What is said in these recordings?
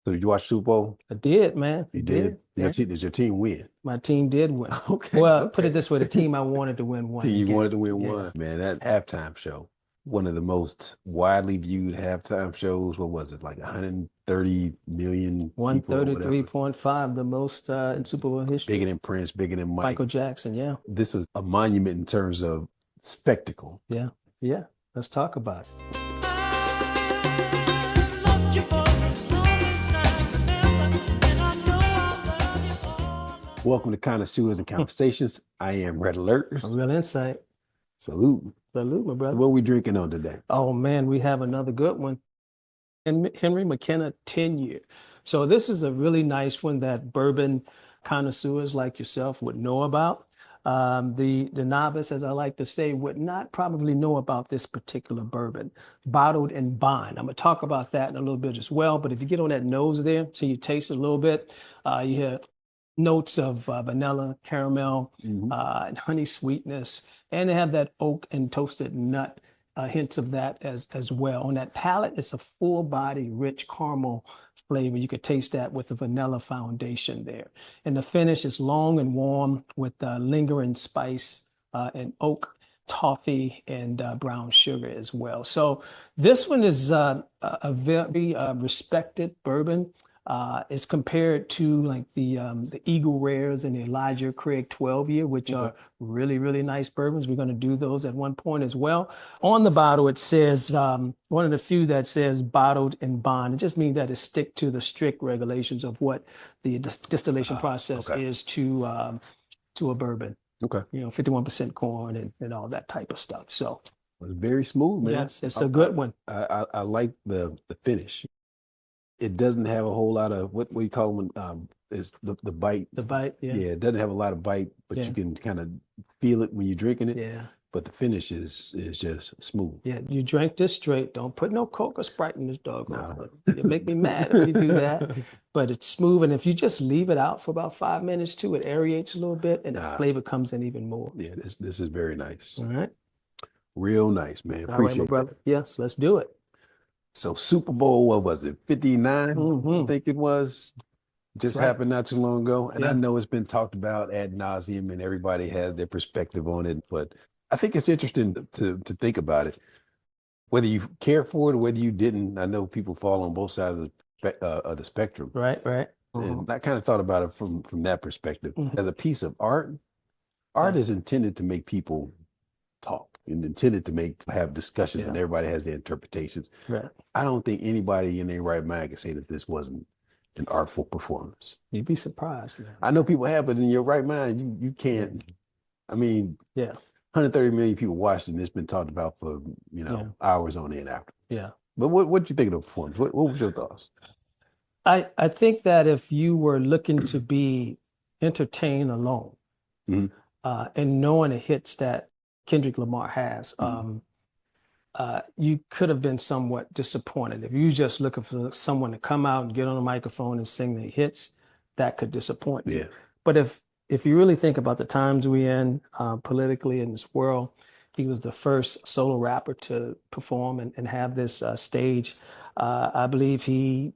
So did you watch Super Bowl? I did, man. I You did. did. Yeah. Did your team win? My team did win. Okay, Well, put it okay. this way, the team I wanted to win won Team the you game. wanted to win Yeah. one. Man, that halftime show, one of the most widely viewed halftime shows. What was it? Like 130 million people or whatever. 133.5, the most in Super Bowl Bigger history. than Prince, bigger than Mike. Michael Jackson, yeah. This was a monument in terms of spectacle. Yeah. Yeah. Let's talk about it. Welcome to Connoisseurs and Conversations. I am Red Alert. A real insight. Salute. Salute, my brother. What are we drinking on today? Oh man, we have another good one. And Henry McKenna 10-year. So this is a really nice one that bourbon connoisseurs like yourself would know about. The novice, as I like to say, would not probably know about this particular bourbon, bottled and bond. I'm gonna talk about that in a little bit as well. But if you get on that nose there, so you taste it a little bit, you hear notes of vanilla, caramel, and honey sweetness, and they have that oak and toasted nut hints of that as well. On that palate, it's a full body, rich caramel flavor. You could taste that with the vanilla foundation there. And the finish is long and warm with lingering spice and oak, toffee, and brown sugar as well. So this one is a very respected bourbon. It's compared to like the Eagle Rares and the Elijah Craig 12-year, which are really, really nice bourbons. We're going to do those at one point as well. On the bottle, it says, one of the few that says bottled and bond. It just means that it stick to the strict regulations of what the distillation process is to a bourbon. Okay. 51% corn and all that type of stuff. So it's very smooth, man. yes, it's a good one. I like the finish. It doesn't have a whole lot of what we call them is the bite. The bite, yeah. Yeah, it doesn't have a lot of bite, but you can kind of feel it when you're drinking it. Yeah. But the finish is just smooth. Yeah, you drink this straight. Don't put no Coke or Sprite in this dog. No. You make me mad if you do that. But it's smooth, and if you just leave it out for about 5 minutes too, it aerates a little bit, and the flavor comes in even more. Yeah, this is very nice. All right. Real nice, man. All right, my brother. Yes, let's do it. So Super Bowl, what was it? 59, I think it was. Just happened not too long ago. And I know it's been talked about ad nauseum and everybody has their perspective on it. But I think it's interesting to think about it. Whether you care for it or whether you didn't, I know people fall on both sides of the spectrum. Right. And I kind of thought about it from that perspective. As a piece of art, art is intended to make people talk and intended to have discussions and everybody has their interpretations. Right. I don't think anybody in their right mind can say that this wasn't an artful performance. You'd be surprised, man. I know people have, but in your right mind, you can't. I mean, 130 million people watched it and it's been talked about for, hours on end after. Yeah. But what did you think of the performance? What was your thoughts? I think that if you were looking to be entertained alone, and knowing the hits that Kendrick Lamar has, you could have been somewhat disappointed. If you just looking for someone to come out and get on a microphone and sing their hits, that could disappoint you. Yeah. But if you really think about the times we're in politically in this world, he was the first solo rapper to perform and have this stage. I believe he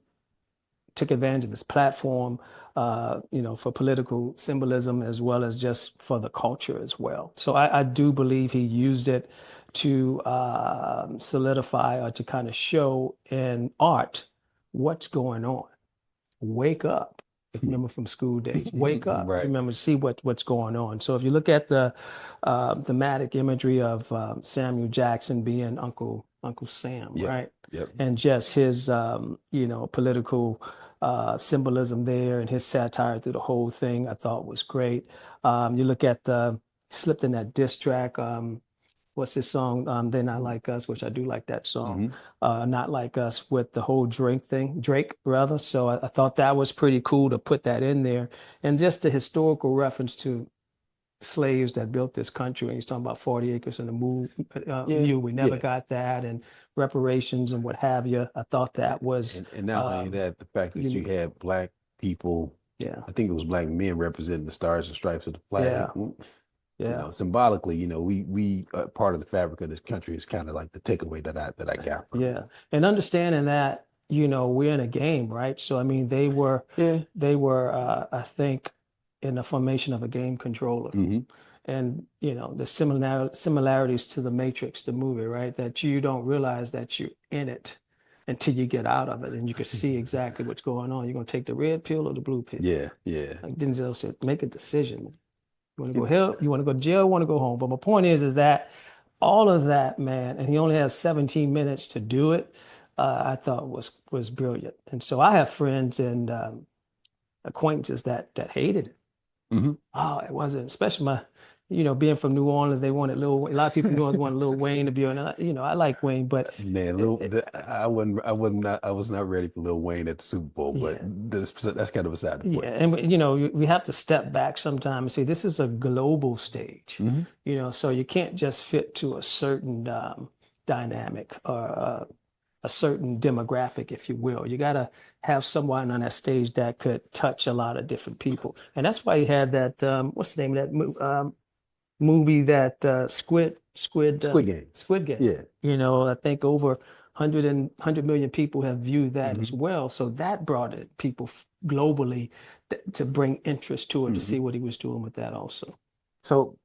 took advantage of his platform, for political symbolism as well as just for the culture as well. So I do believe he used it to solidify or to kind of show in art what's going on. Wake up. If you remember from school days, wake up. Right. Remember, see what's going on. So if you look at the thematic imagery of Samuel Jackson being Uncle Sam, right? Yep. And just his political symbolism there and his satire through the whole thing, I thought was great. You look at slipped in that diss track. What's his song? They're Not Like Us, which I do like that song. Not Like Us with the whole Drake rather. So I thought that was pretty cool to put that in there. And just the historical reference to slaves that built this country. And he's talking about 40 acres in the view. We never got that, and reparations and what have you. I thought that was. And not only that, the fact that you had Black people, I think it was Black men representing the stars and stripes of the flag. Symbolically, we part of the fabric of this country is kind of like the takeaway that I got from it. And understanding that, we're in a game, right? So I mean, they were I think in the formation of a game controller. And the similarities to the Matrix, the movie, right? That you don't realize that you're in it until you get out of it, and you can see exactly what's going on. You're gonna take the red pill or the blue pill. Yeah. Like Denzel said, make a decision. You want to go hell? You want to go to jail? You want to go home? But my point is that all of that, man, and he only has 17 minutes to do it. I thought was brilliant. And so I have friends and acquaintances that hated it. Oh, it wasn't, especially my, being from New Orleans, they wanted a lot of people in New Orleans wanted Lil Wayne to be on. I like Wayne, but man, I was not ready for Lil Wayne at the Super Bowl, but that's kind of beside the point. Yeah, and we have to step back sometimes and say this is a global stage, so you can't just fit to a certain dynamic or a certain demographic, if you will. You got to have someone on that stage that could touch a lot of different people. And that's why he had that, what's the name of that movie, that Squid Game. Squid Game. Yeah. I think over 100 million people have viewed that as well. So that brought it people globally to bring interest to it, to see what he was doing with that also. So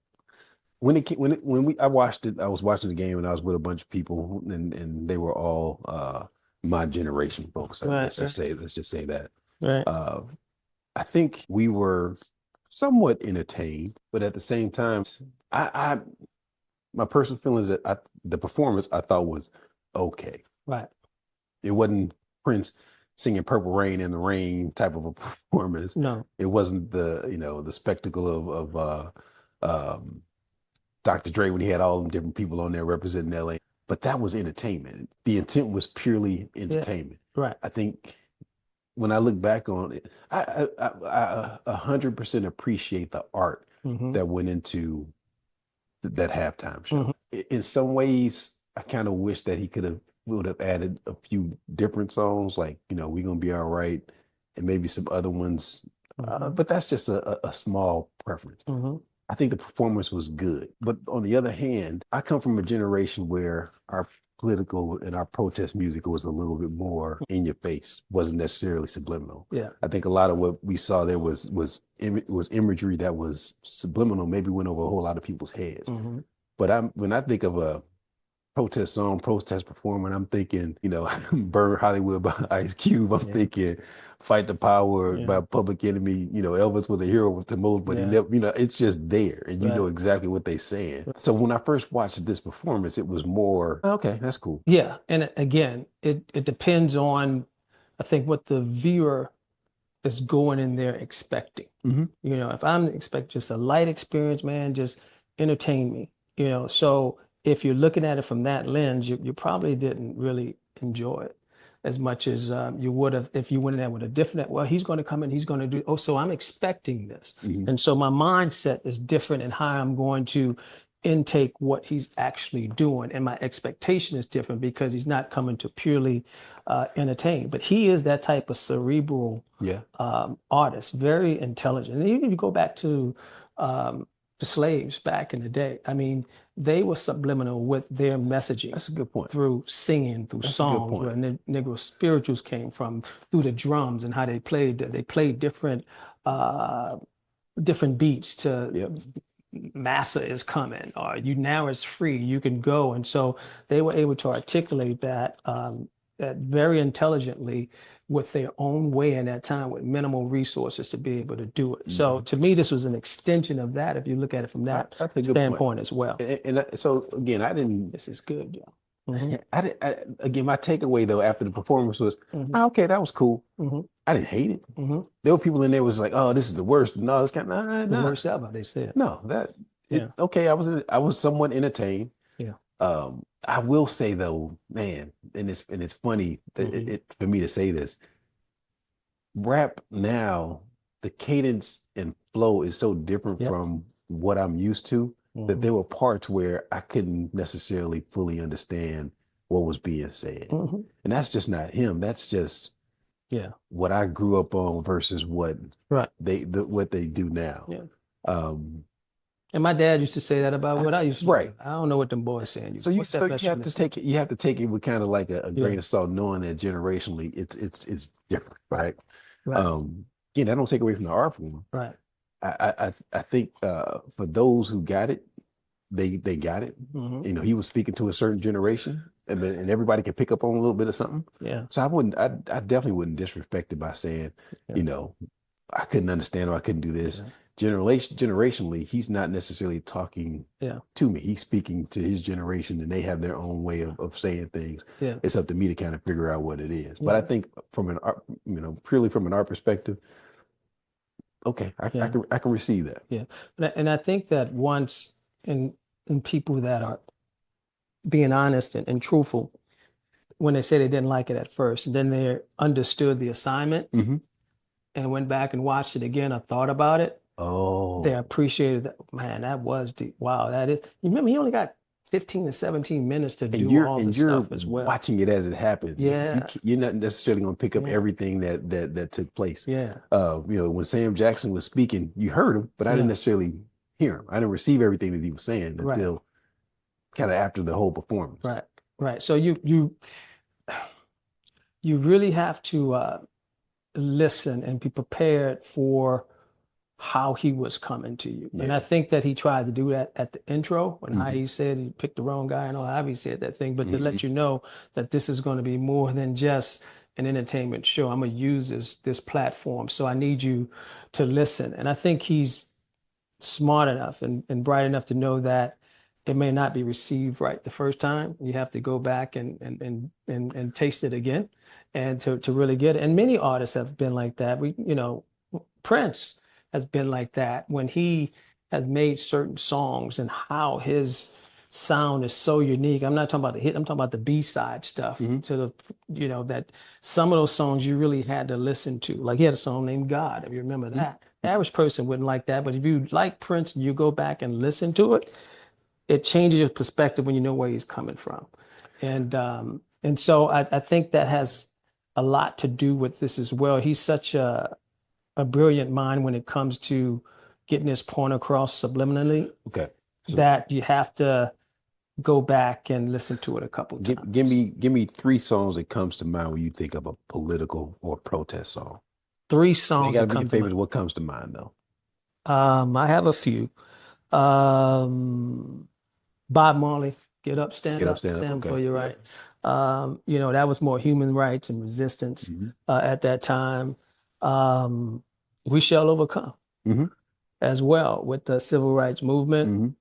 I watched it, I was watching the game and I was with a bunch of people and they were all my generation folks. Let's just say that. Right. I think we were somewhat entertained, but at the same time, my personal feelings that the performance I thought was okay. Right. It wasn't Prince singing Purple Rain in the Rain type of a performance. No. It wasn't the spectacle of Dr. Dre when he had all them different people on there representing LA. But that was entertainment. The intent was purely entertainment. Yeah. Right. I think when I look back on it, I 100% appreciate the art that went into that halftime show. In some ways, I kind of wish that he would have added a few different songs, like, We Gonna Be All Right, and maybe some other ones. But that's just a small preference. I think the performance was good. But on the other hand, I come from a generation where our political and our protest music was a little bit more in your face, wasn't necessarily subliminal. Yeah. I think a lot of what we saw there was imagery that was subliminal, maybe went over a whole lot of people's heads. But when I think of a protest song, protest performer, I'm thinking, Burn Hollywood by Ice Cube. I'm thinking Fight the Power by Public Enemy. Elvis was a hero to most, but he never, it's just there and you know exactly what they're saying. So when I first watched this performance, it was more, okay, that's cool. Yeah. And again, it depends on, I think, what the viewer is going in there expecting. If I'm expecting just a light experience, man, just entertain me, so if you're looking at it from that lens, you probably didn't really enjoy it as much as you would have if you went in there with a different, well, he's going to come in, he's going to do, so I'm expecting this. And so my mindset is different in how I'm going to intake what he's actually doing. And my expectation is different because he's not coming to purely entertain. But he is that type of cerebral artist, very intelligent. And even if you go back to the slaves back in the day, I mean, they were subliminal with their messaging. That's a good point. Through singing, through songs, where Negro spirituals came from, through the drums and how they played. They played different beats to Massa is coming, or now it's free, you can go. And so they were able to articulate that very intelligently with their own way in that time with minimal resources to be able to do it. So to me, this was an extension of that, if you look at it from that standpoint as well. And so again, this is good, again, my takeaway though after the performance was, okay, that was cool. I didn't hate it. There were people in there was like, oh, this is the worst. No, it's kind of the worst ever, they said. No, okay, I was somewhat entertained. I will say though, man, and it's funny that for me to say this. Rap now, the cadence and flow is so different from what I'm used to that there were parts where I couldn't necessarily fully understand what was being said. And that's just not him. That's just what I grew up on versus what they do now. And my dad used to say that about what I used to Right. say. I don't know what them boys saying. So you What's that so you special have to take it. You have to take it with kind of like a Yeah, grain of salt, knowing that generationally it's different, right? right, Again, I don't take away from the art form. right. I think for those who got it, they got it. Hmm. You know, he was speaking to a certain generation, and everybody can pick up on a little bit of something. Yeah, So I definitely wouldn't disrespect it by saying, yeah, you know, I couldn't understand or I couldn't do this. yeah, Generationally, he's not necessarily talking yeah, to me. He's speaking to his generation, and they have their own way of saying things. yeah, It's up to me to kind of figure out what it is. But yeah, I think from an art, purely from an art perspective, okay, yeah, I can receive that. yeah. And I think that once in people that are being honest and truthful, when they say they didn't like it at first, and then they understood the assignment Hmm. and went back and watched it again or thought about it, they Oh, appreciated that. Man, that was deep. Wow, that is. You remember, he only got 15 to 17 minutes to and do all the you're stuff as well. watching it as it happens. Yeah, You're not necessarily going to pick up yeah, everything that took place. yeah, When Sam Jackson was speaking, you heard him, but I didn't yeah. necessarily hear him. I didn't receive everything that he was saying Right, until kind of after the whole performance. right, right. So you really have to listen and be prepared for how he was coming to you. And I Yeah. think that he tried to do that at the intro when Hmm. he said he picked the wrong guy. I know how he said that thing, but to Hmm. let you know that this is going to be more than just an entertainment show. I'm going to use this platform. So I need you to listen. And I think he's smart enough and bright enough to know that it may not be received right the first time. You have to go back and taste it again and to really get it. And many artists have been like that. Prince has been like that when he has made certain songs and how his sound is so unique. I'm not talking about the hit, I'm talking about the B-side stuff Hmm. to that some of those songs you really had to listen to. Like he had a song named God, if you remember that. The average person wouldn't like that, but if you like Prince and you go back and listen to it, it changes your perspective when you know where he's coming from. And so I think that has a lot to do with this as well. He's such a brilliant mind when it comes to getting his point across subliminally Okay. So that you have to go back and listen to it a couple times. give me three songs that comes to mind when you think of a political or protest song. Three They songs got to that be your come to favorite. mind. What comes to mind though? I have a few. Um, Bob Marley, Get Up, Get up, stand up. Stand for Okay. your Yeah. right. That was more human rights and resistance Hmm. at that time. Um, we Shall Overcome Hmm. as well with the civil rights movement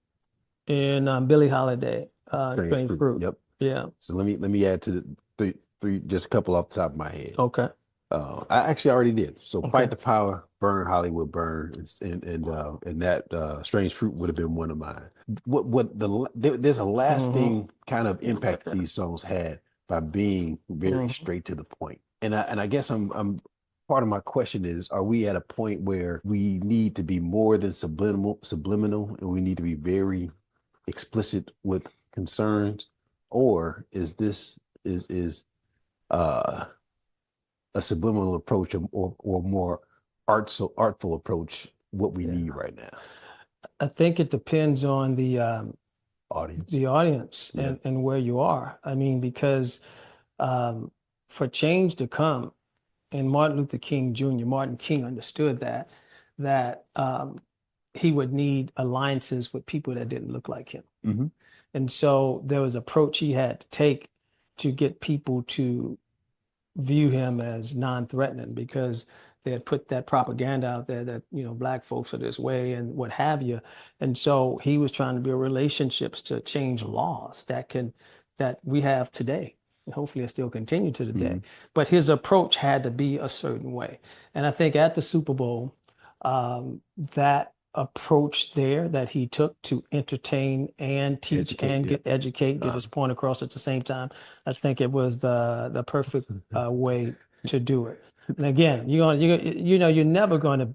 Hmm. and Billie Holiday, Strange Train fruit. Fruit. Yep. Yeah. So let me add to the three, just a couple off the top of my head. Okay. I actually already did. So Okay. Fight the Power, Burn Hollywood Burn, and that Strange Fruit would have been one of mine. There's a Hmm. lasting kind of Yeah, about impact that that. these songs had by being very Hmm. straight to the point. And I guess I'm part of my question is, are we at a point where we need to be more than subliminal, and we need to be very explicit with concerns, or is this is uh a subliminal approach, or more artful approach what we Yeah. need right now? I think it depends on Audience. the audience Yeah. and where you are. I mean, because um, for change to come, and Martin Luther King Jr., Martin King understood that he would need alliances with people that didn't look like him. Hmm. And so there was an approach he had to take to get people to view him as non-threatening because they had put that propaganda out there that, black folks are this way and what have you. And so he was trying to build relationships to change laws that we have today. And hopefully it still continue to Hmm. today. But his approach had to be a certain way. And I think at the Super Bowl, that approach there that he took to entertain and teach Educate. and Yep. get his point across at the same time, I think it was the perfect way to do it. And again, you're never going to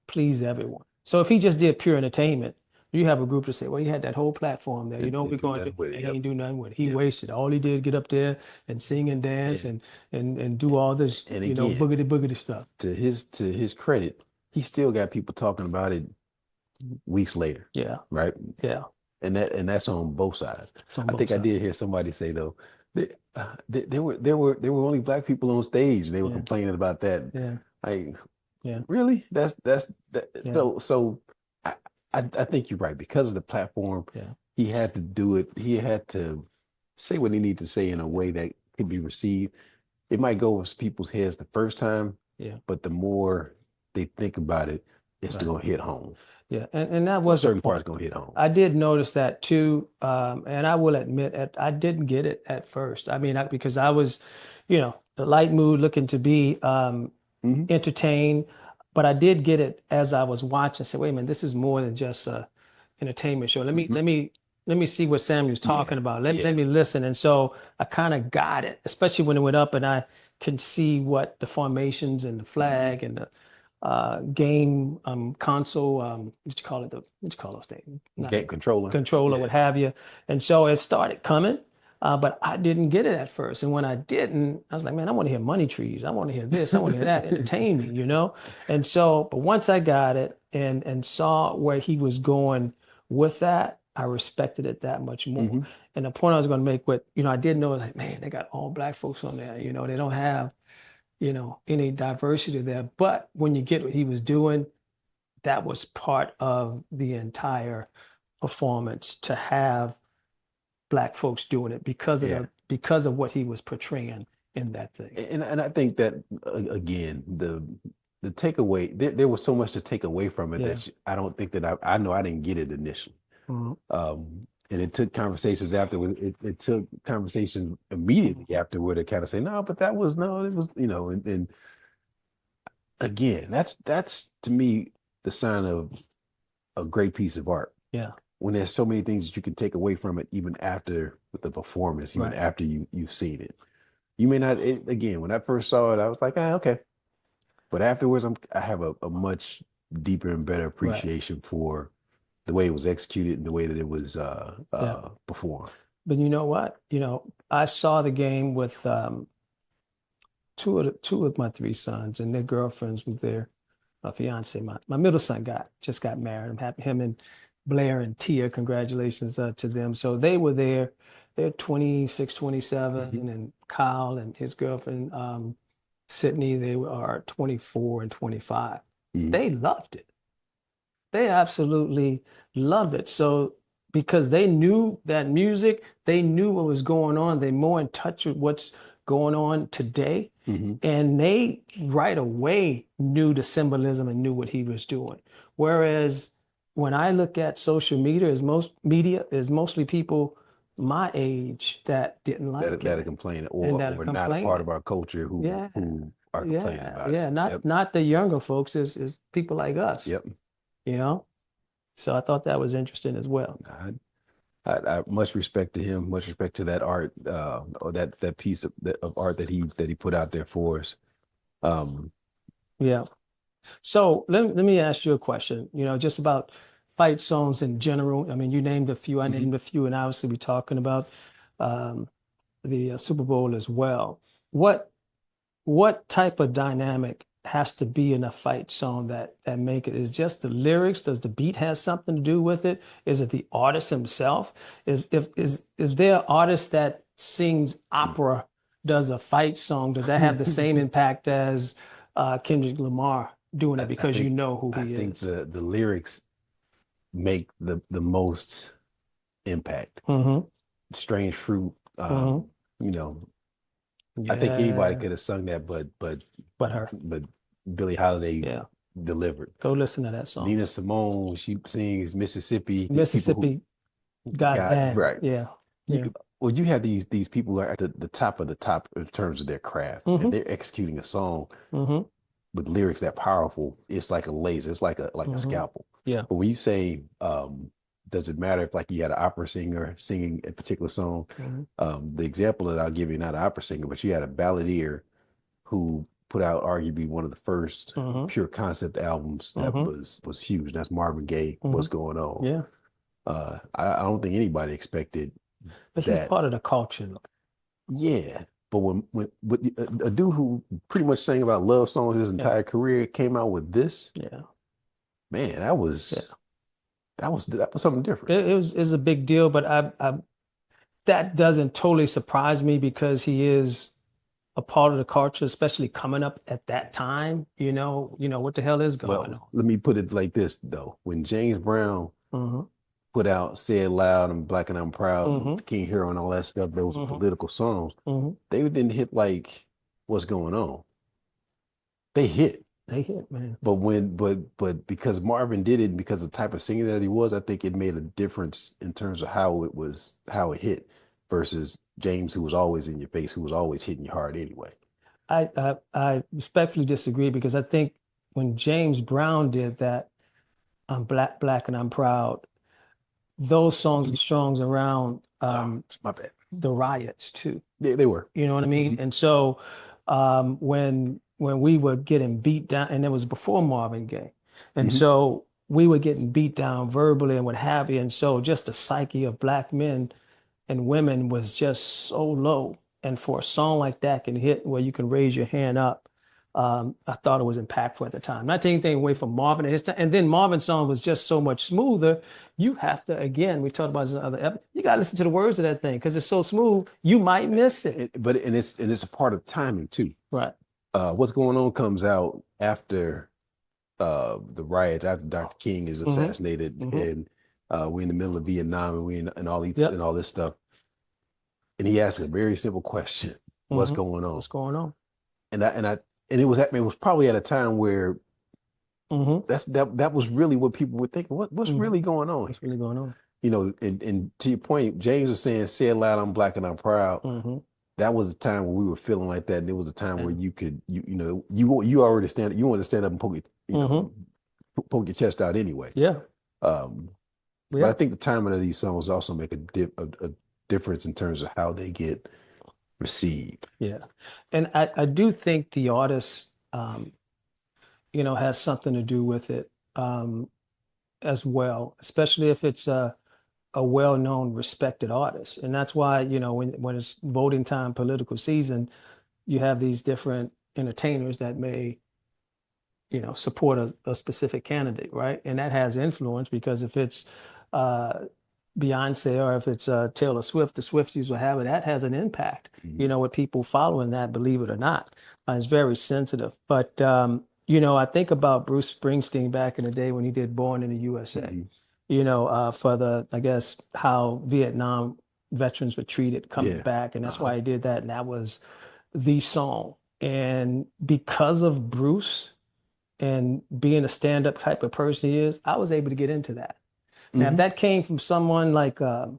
please everyone. So if he just did pure entertainment, you have a group to say, well, he had that whole platform there. You know what And we're do going to, nothing with it. and he Yep. ain't do nothing with it. He Yep. wasted. All he did get up there and sing and dance And and do all this, and again, boogity boogity stuff. to his credit, he still got people talking about it weeks later. Yeah. Right. Yeah. And that's on both sides. On I both think I sides. did hear somebody say though, there were only black people on stage and they were Yeah. complaining about that. Yeah. Like, Yeah. really? That. Yeah. So I think you're right. Because of the platform, Yeah. he had to do it. He had to say what he needed to say in a way that could be received. It might go over people's heads the first time, Yeah. but the more they think about it, it's Right. going to hit home. Yeah. And that was a certain point. part's going to hit home. I did notice that too. And I will admit, I didn't get it at first. I mean, because I was, the light mood, looking to be entertained, but I did get it as I was watching. I said, wait a minute, this is more than just a entertainment show. Let me see what Samuel's talking about. Let me listen. And so I kind of got it, especially when it went up and I could see what the formations and the flag and the game console, what you call those things? Game controller, what have you. And so it started coming, but I didn't get it at first. And when I didn't, I was like, man, I want to hear Money Trees. I want to hear this. I want to hear that. Entertain me, And so, but once I got it and saw where he was going with that, I respected it that much more. And the point I was going to make, I did know, like, man, they got all black folks on there. They don't have any diversity there. But when you get what he was doing, that was part of the entire performance, to have black folks doing it because of what he was portraying in that thing. And I think that again, the takeaway, there was so much to take away from it that I don't think that I know I didn't get it initially. And it took conversations afterward. It took conversations immediately afterward to kind of say, no, but it was, and again, that's to me the sign of a great piece of art. Yeah. When there's so many things that you can take away from it, even after the performance, even after you've seen it. You may not, again, when I first saw it, I was like, okay. But afterwards, I have a much deeper and better appreciation for the way it was executed and the way that it was performed. But you know what? I saw the game with two of my three sons, and their girlfriends was there. My fiance, my middle son just got married. I'm happy, him and Blair and Tia, congratulations to them. So they were there. They're 26, 27, and Kyle and his girlfriend, Sydney, they are 24 and 25. They loved it. They absolutely loved it. So because they knew that music, they knew what was going on. They're more in touch with what's going on today. And they right away knew the symbolism and knew what he was doing. Whereas when I look at social media, is mostly people my age that didn't like it. That are complaining or not a part of our culture who are complaining about it. Yeah, not the younger folks, is people like us. Yep. So I thought that was interesting as well. I much respect to him, much respect to that art, or that piece of art that he put out there for us. Yeah. So let me ask you a question, just about fight songs in general. I mean, you named a few, I named a few, and obviously we're talking about the Super Bowl as well. What type of dynamic has to be in a fight song that make it? Is just the lyrics? Does the beat have something to do with it? Is it the artist himself? Is there an artist that sings opera, does a fight song? Does that have the same impact as Kendrick Lamar doing it because who he is? I think the lyrics make the most impact. Strange Fruit, I think anybody could have sung that, but Billie Holiday delivered. Go listen to that song. Nina Simone, she sings Mississippi. Got that. Right. Yeah. You have these people who are at the top of the top in terms of their craft, and they're executing a song with lyrics that powerful. It's like a laser. It's like a scalpel. Yeah. But when you say, does it matter if you had an opera singer singing a particular song? The example that I'll give you, not an opera singer, but you had a balladeer who put out arguably one of the first pure concept albums that was huge. That's Marvin Gaye. What's Going On? Yeah. I don't think anybody expected but he's part of the culture. Yeah. But when a dude who pretty much sang about love songs his entire career came out with this, man, that was That was something different. It was a big deal, but that doesn't totally surprise me because he is a part of the culture, especially coming up at that time. What the hell is going on? Let me put it like this though. When James Brown put out "Say It Loud" and "Black and I'm Proud," King Hero and all that stuff, those were political songs. They didn't hit like "What's Going On." They hit. They hit, man. But because Marvin did it, because of the type of singer that he was, I think it made a difference in terms of how it hit versus James, who was always in your face, who was always hitting you hard anyway. I respectfully disagree because I think when James Brown did that, I'm black and I'm proud, those songs were songs around My bad. the riots too. They were. You know what I mean? And so when we were getting beat down, and it was before Marvin Gaye, and so we were getting beat down verbally and what have you, and so just the psyche of black men and women was just so low. And for a song like that can hit where you can raise your hand up, I thought it was impactful at the time. Not taking anything away from Marvin and his time. And then Marvin's song was just so much smoother. You have to, again, we talked about this in other episodes, you got to listen to the words of that thing because it's so smooth, you might miss it. But it's a part of timing too. Right. What's Going On comes out after the riots, after Dr. King is assassinated, and we're in the middle of Vietnam, and and all this stuff. And he asked a very simple question: "What's going on?" What's going on? And it was probably at a time where that was really what people were thinking. What's really going on? What's really going on? And to your point, James was saying, "Say it loud, I'm black and I'm proud." That was a time when we were feeling like that. And it was a time where you could, you already you wanted to stand up and poke your chest out anyway. Yeah. But I think the timing of these songs also make a difference in terms of how they get received. Yeah. And I do think the artist, has something to do with it as well, especially if it's a well-known, respected artist. And that's why, when it's voting time, political season, you have these different entertainers that may, support a specific candidate, right? And that has influence because if it's Beyonce or if it's Taylor Swift, the Swifties will have it, that has an impact, with people following that, believe it or not. It's very sensitive. But, I think about Bruce Springsteen back in the day when he did Born in the USA. For I guess, how Vietnam veterans were treated coming back. And that's why he did that. And that was the song. And because of Bruce and being a stand-up type of person he is, I was able to get into that. Now, if that came from someone like, I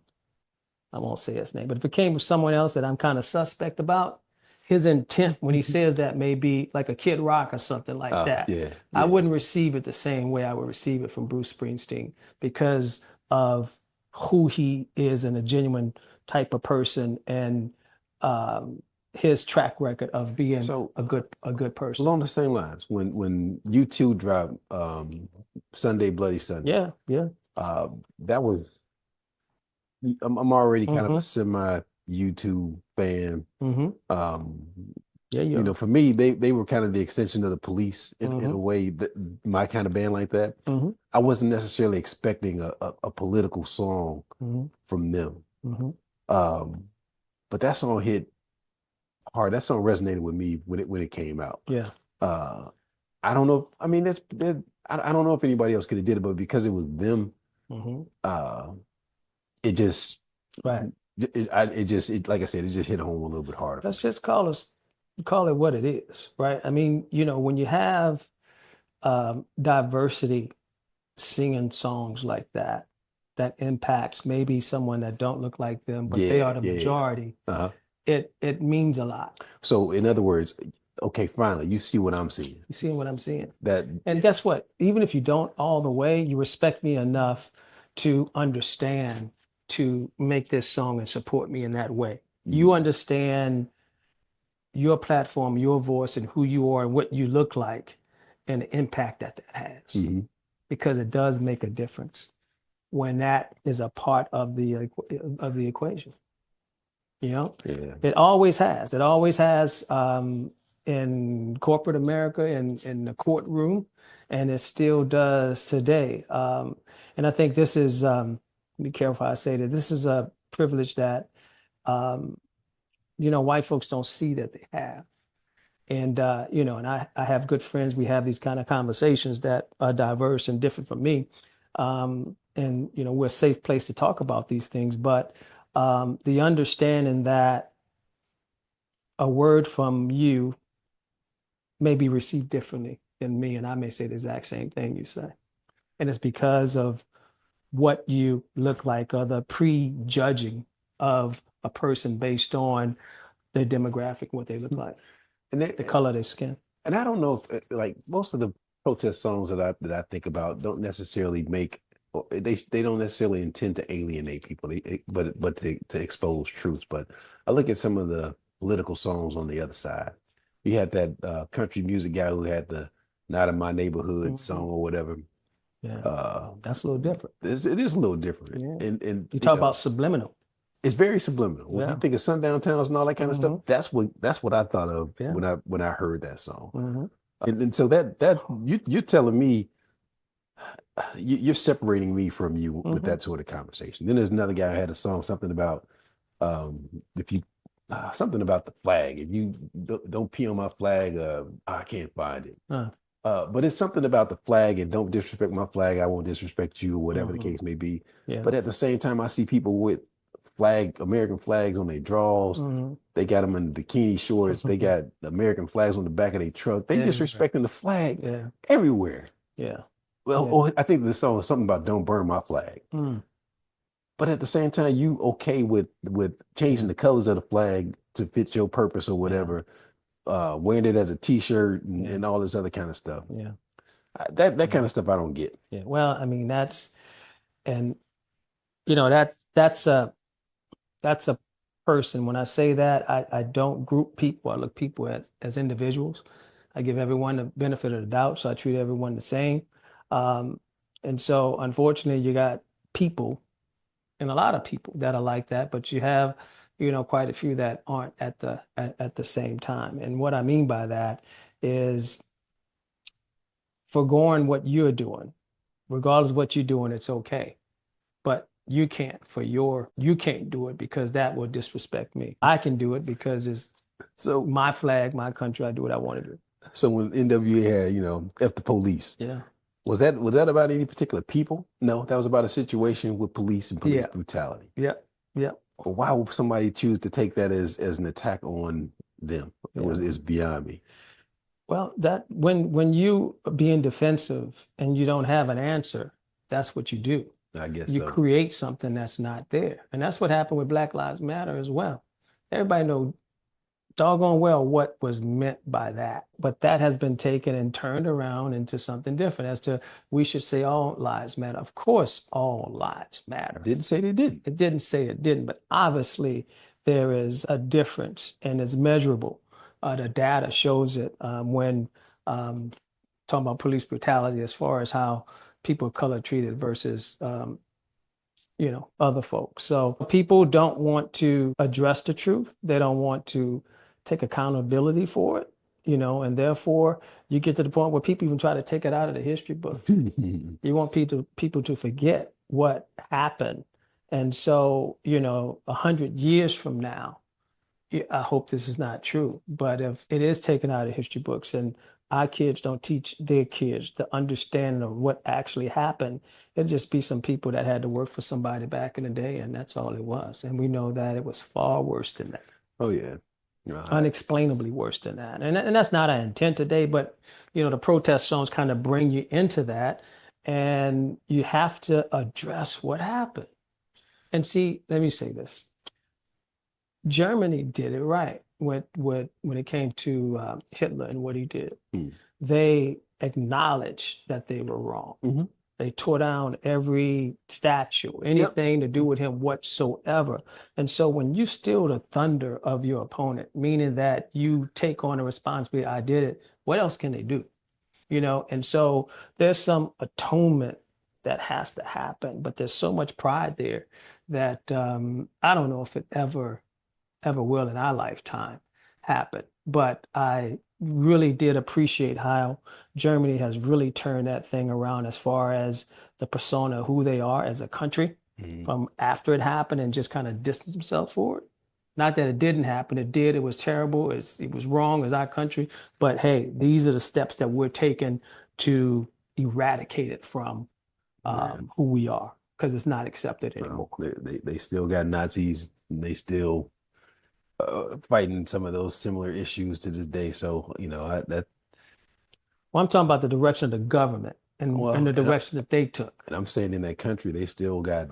won't say his name, but if it came from someone else that I'm kind of suspect about, his intent when he says that may be like a Kid Rock or something like that. I wouldn't receive it the same way I would receive it from Bruce Springsteen because of who he is and a genuine type of person and his track record of being a good person. Along the same lines, when U2 dropped Sunday Bloody Sunday. That was, I'm already kind of a semi YouTube fan. For me, they were kind of the extension of the Police in a way, that my kind of band like that. I wasn't necessarily expecting a political song from them. But that song hit hard. That song resonated with me when it came out. I don't know. I mean, I don't know if anybody else could have did it, but because it was them, it just like I said, it just hit home a little bit harder. Let's just call it what it is, right? I mean, when you have diversity singing songs like that impacts maybe someone that don't look like them, but they are the majority. It means a lot. So in other words, okay, finally, you see what I'm seeing. You see what I'm seeing. And guess what? Even if you don't all the way, you respect me enough to understand to make this song and support me in that way. You understand your platform, your voice, and who you are and what you look like and the impact that has. Because it does make a difference when that is a part of the equation. It always has. It always has in corporate America in the courtroom, and it still does today. And I think this is, be careful how I say that, this is a privilege that, white folks don't see that they have. And, and I have good friends. We have these kind of conversations that are diverse and different from me. And, we're a safe place to talk about these things. But the understanding that a word from you may be received differently than me, and I may say the exact same thing you say. And it's because of what you look like, or the prejudging of a person based on their demographic, what they look like, and the color of their skin. And I don't know if like most of the protest songs that I think about don't necessarily make, they don't necessarily intend to alienate people, but to expose truths. But I look at some of the political songs on the other side. You had that country music guy who had the "Not in My Neighborhood" song or whatever. Yeah, that's a little different. It is a little different. Yeah. And you talk about subliminal. It's very subliminal. When you think of sundown towns and all that kind of stuff, that's what I thought of when I heard that song. And so that you're telling me, you're separating me from you with that sort of conversation. Then there's another guy who had a song, something about something about the flag. If you don't pee on my flag, I can't find it. But it's something about the flag, and don't disrespect my flag, I won't disrespect you, or whatever the case may be. But at the same time, I see people with American flags on their drawers. They got them in bikini shorts. They got American flags on the back of their truck. They disrespecting the flag everywhere. Well, I think the song was something about "Don't burn my flag." But at the same time, you okay with changing the colors of the flag to fit your purpose or whatever, wearing it as a T-shirt and all this other kind of stuff. That kind of stuff I don't get. Well, I mean, that's a person. When I say that, I don't group people. I look people as individuals. I give everyone the benefit of the doubt, so I treat everyone the same. And so, unfortunately, you got people, and a lot of people that are like that, but you have, quite a few that aren't at the same time. And what I mean by that is, foregoing what you're doing, regardless of what you're doing, it's okay. But you can't do it because that will disrespect me. I can do it because it's my flag, my country. I do what I want to do. So when NWA had, F the police. Was that about any particular people? No, that was about a situation with police and police brutality. Well, why would somebody choose to take that as an attack on them? It's beyond me. Well, that when you being defensive and you don't have an answer, that's what you do. I guess you create something that's not there. And that's what happened with Black Lives Matter as well. Everybody knows doggone well what was meant by that. But that has been taken and turned around into something different, as to we should say all lives matter. Of course, all lives matter. It didn't say they didn't. It didn't say it didn't, but obviously there is a difference, and it's measurable. The data shows it when talking about police brutality, as far as how people of color treated versus other folks. So people don't want to address the truth. They don't want to take accountability for it, and therefore you get to the point where people even try to take it out of the history book. You want people to forget what happened. And so, 100 years from now, I hope this is not true, but if it is taken out of history books and our kids don't teach their kids the understanding of what actually happened, it'd just be some people that had to work for somebody back in the day, and that's all it was. And we know that it was far worse than that. Oh, yeah. Unexplainably worse than that. And that's not our intent today, but, the protest songs kind of bring you into that, and you have to address what happened. And see, let me say this. Germany did it right when it came to Hitler and what he did. They acknowledged that they were wrong. They tore down every statue, anything to do with him whatsoever. And so when you steal the thunder of your opponent, meaning that you take on a responsibility, I did it, what else can they do? And so there's some atonement that has to happen, but there's so much pride there that I don't know if it ever will in our lifetime happen. But I really did appreciate how Germany has really turned that thing around as far as the persona, who they are as a country from after it happened and just kind of distance themselves for it. Not that it didn't happen, it did, it was terrible, it was wrong as our country, but hey, these are the steps that we're taking to eradicate it from who we are, because it's not accepted anymore. They still got Nazis, and they still fighting some of those similar issues to this day. So, Well, I'm talking about the direction of the government and the direction that they took. And I'm saying in that country, they still got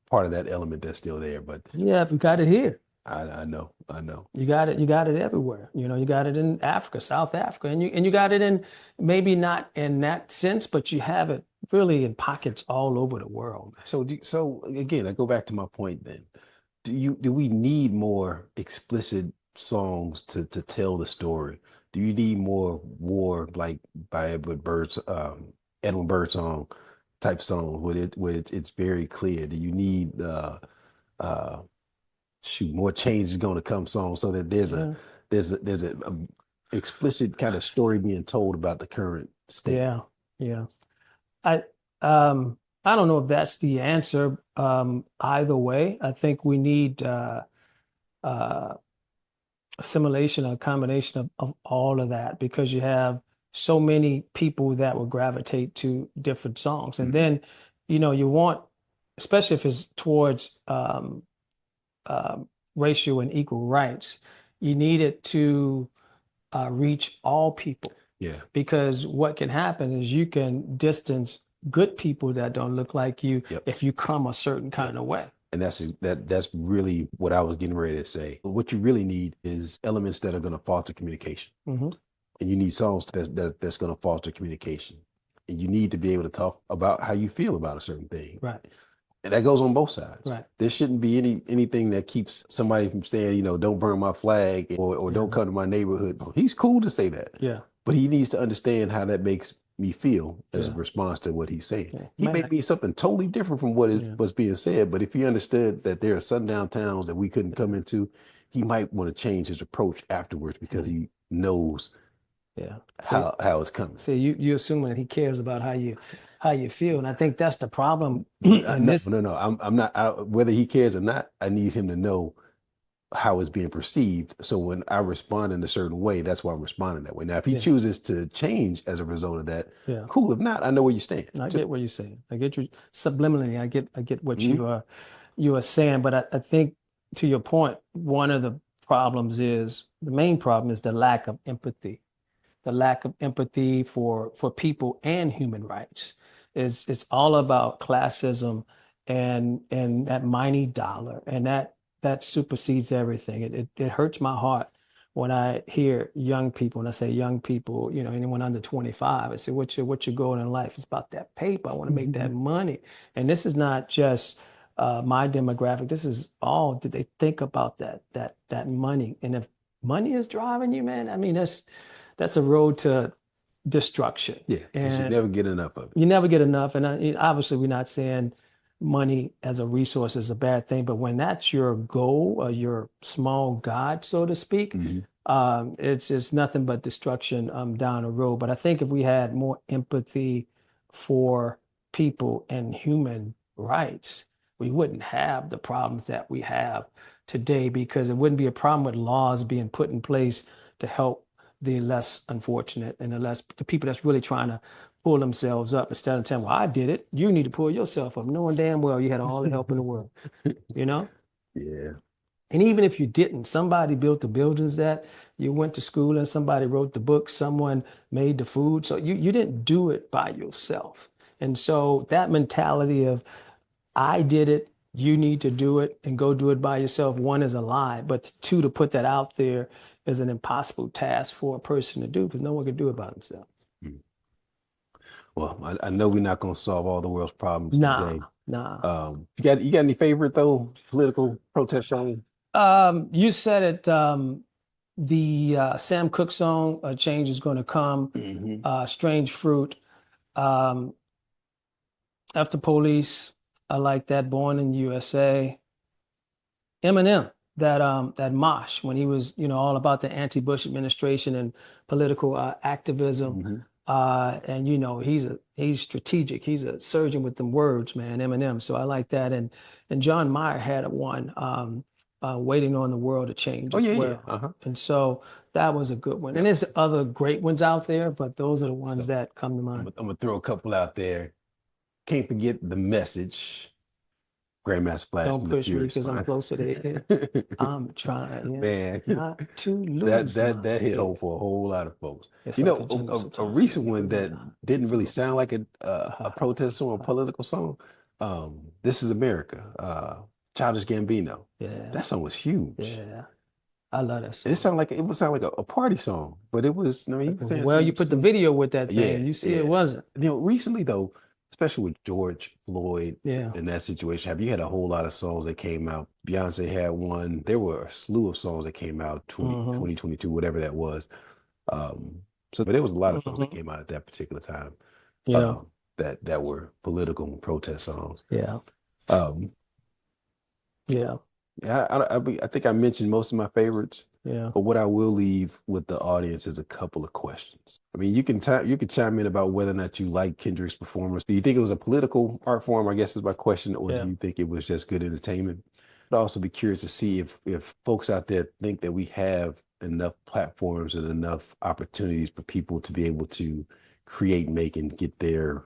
part of that element that's still there. But yeah, if you got it here. I know. You got it everywhere. You got it in Africa, South Africa, and you got it in, maybe not in that sense, but you have it really in pockets all over the world. So again, I go back to my point then. Do we need more explicit songs to tell the story? Do you need more war, like by Edward Birdsong type song where it's very clear? Do you need more change is going to come song so that there's a explicit kind of story being told about the current state? Yeah. I don't know if that's the answer. Either way, I think we need assimilation, a combination of all of that, because you have so many people that will gravitate to different songs. And then, you want, especially if it's towards racial and equal rights, you need it to reach all people. Yeah. Because what can happen is you can distance good people that don't look like you if you come a certain kind of way. And that's really what I was getting ready to say. What you really need is elements that are going to foster communication. And you need songs that's going to foster communication. And you need to be able to talk about how you feel about a certain thing. Right. And that goes on both sides. Right. There shouldn't be anything that keeps somebody from saying, don't burn my flag or don't come to my neighborhood. He's cool to say that. Yeah. But he needs to understand how that makes me feel as a response to what he's saying. Yeah. He may be something totally different from what's being said, but if he understood that there are sundown towns that we couldn't come into, he might want to change his approach afterwards because he knows how it's coming. See, you assuming that he cares about how you feel, and I think that's the problem. No. I'm not. Whether he cares or not, I need him to know how it's being perceived. So when I respond in a certain way, that's why I'm responding that way. Now, if he chooses to change as a result of that, cool. If not, I know where you stand. I get what you're saying. I get you subliminally. I get what you are saying. But I think, to your point, one of the main problem is the lack of empathy. The lack of empathy for people and human rights. It's all about classism and that mighty dollar, and that supersedes everything. It hurts my heart when I hear young people, and I say young people, anyone under 25, I say, what's your goal in life? It's about that paper. I want to make that money. And this is not just my demographic. This is all, did they think about that money? And if money is driving you, man, I mean, that's a road to destruction. Yeah, and you should never get enough of it. You never get enough. And obviously, we're not saying money as a resource is a bad thing, but when that's your goal or your small god, so to speak, it's just nothing but destruction down the road. But I think if we had more empathy for people and human rights, we wouldn't have the problems that we have today, because it wouldn't be a problem with laws being put in place to help the less unfortunate and the people that's really trying to pull themselves up, instead of telling, well, I did it, you need to pull yourself up, knowing damn well you had all the help in the world, Yeah. And even if you didn't, somebody built the buildings that you went to school in, somebody wrote the books, someone made the food. So you didn't do it by yourself. And so that mentality of, I did it, you need to do it, and go do it by yourself, one, is a lie. But two, to put that out there is an impossible task for a person to do, because no one can do it by themselves. Well, I know we're not going to solve all the world's problems today. Nah. You got any favorite, though, political protest song? You said it, the Sam Cooke song, Change is Going to Come, Strange Fruit, After Police, I like that, Born in USA, Eminem, that mosh when he was, all about the anti-Bush administration and political activism. And he's strategic. He's a surgeon with them words, man. Eminem. So I like that. And John Mayer had one, waiting on the world to change as well. Yeah. And so that was a good one. And there's other great ones out there, but those are the ones that come to mind. I'm gonna throw a couple out there. Can't forget The Message. Grandmaster Flash. Don't push me because I'm closer to it. I'm trying, man, not to lose that hit home for a whole lot of folks. It's You like know, a recent one that didn't really sound like a protest song, a political song. This Is America. Childish Gambino. Yeah, that song was huge. Yeah, I love that song. It would sound like a party song, but it was. I mean, you put the video with that thing, you see, it wasn't. Recently though, especially with George Floyd Yeah. in that situation, have you had a whole lot of songs that came out? Beyonce had one. There were a slew of songs that came out 2022, whatever that was. But there was a lot of songs that came out at that particular time. Yeah. That were political and protest songs. Yeah. Yeah, I think I mentioned most of my favorites. Yeah. But what I will leave with the audience is a couple of questions. I mean, you can chime in about whether or not you like Kendrick's performance. Do you think it was a political art form, I guess is my question, or do you think it was just good entertainment? I'd also be curious to see if folks out there think that we have enough platforms and enough opportunities for people to be able to create, make, and get their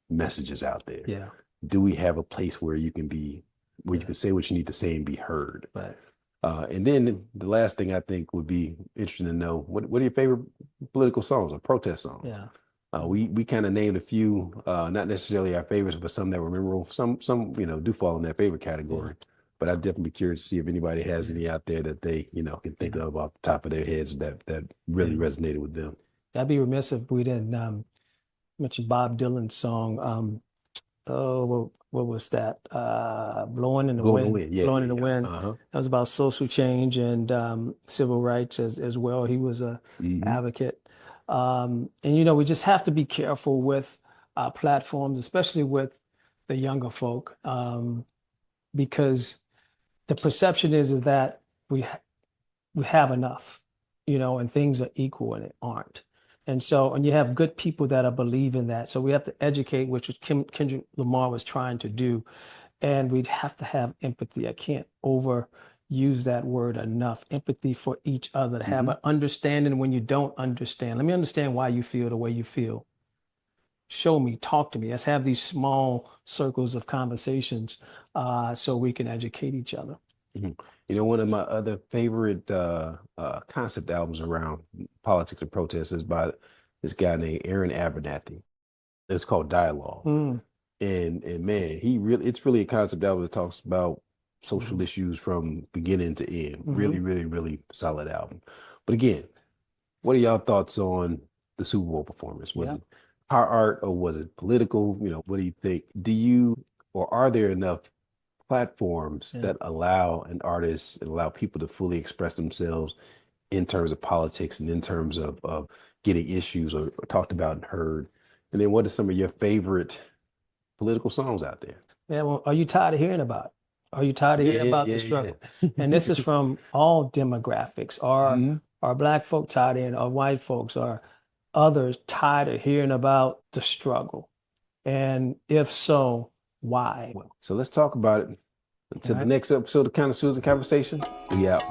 messages out there. Yeah. Do we have a place where you can you can say what you need to say and be heard? Right. And then the last thing I think would be interesting to know, what are your favorite political songs or protest songs? Yeah. We kind of named a few, not necessarily our favorites, but some that were memorable. Some do fall in that favorite category. But I'd definitely be curious to see if anybody has any out there that they, can think of off the top of their heads that really resonated with them. I'd be remiss if we didn't mention Bob Dylan's song. What was that? Blowing in the Wind. Yeah, Blowing in the Wind. That was about social change and civil rights as well. He was a advocate. And we just have to be careful with our platforms, especially with the younger folk, because the perception is that we have enough, and things are equal and it aren't. And you have good people that are believing that. So we have to educate, which was Kendrick Lamar was trying to do. And we'd have to have empathy. I can't overuse that word enough. Empathy for each other, to have an understanding when you don't understand. Let me understand why you feel the way you feel. Show me, talk to me. Let's have these small circles of conversations so we can educate each other. One of my other favorite concept albums around politics and protests is by this guy named Aaron Abernathy. It's called Dialogue. And man, it's really a concept album that talks about social issues from beginning to end. Really, really, really solid album. But again, what are y'all thoughts on the Super Bowl performance? Was it art or was it political? What do you think? Are there enough platforms that allow an artist and allow people to fully express themselves in terms of politics and in terms of getting issues or talked about and heard? And then what are some of your favorite political songs out there? Yeah, well, are you tired of hearing about it? Are you tired of hearing about the struggle? And this is from all demographics. Are Black folk tired of hearing? Are white folks? Are others tired of hearing about the struggle? And if so, why? So let's talk about it. Until the next episode of Connoisseurs and Conversations, we out.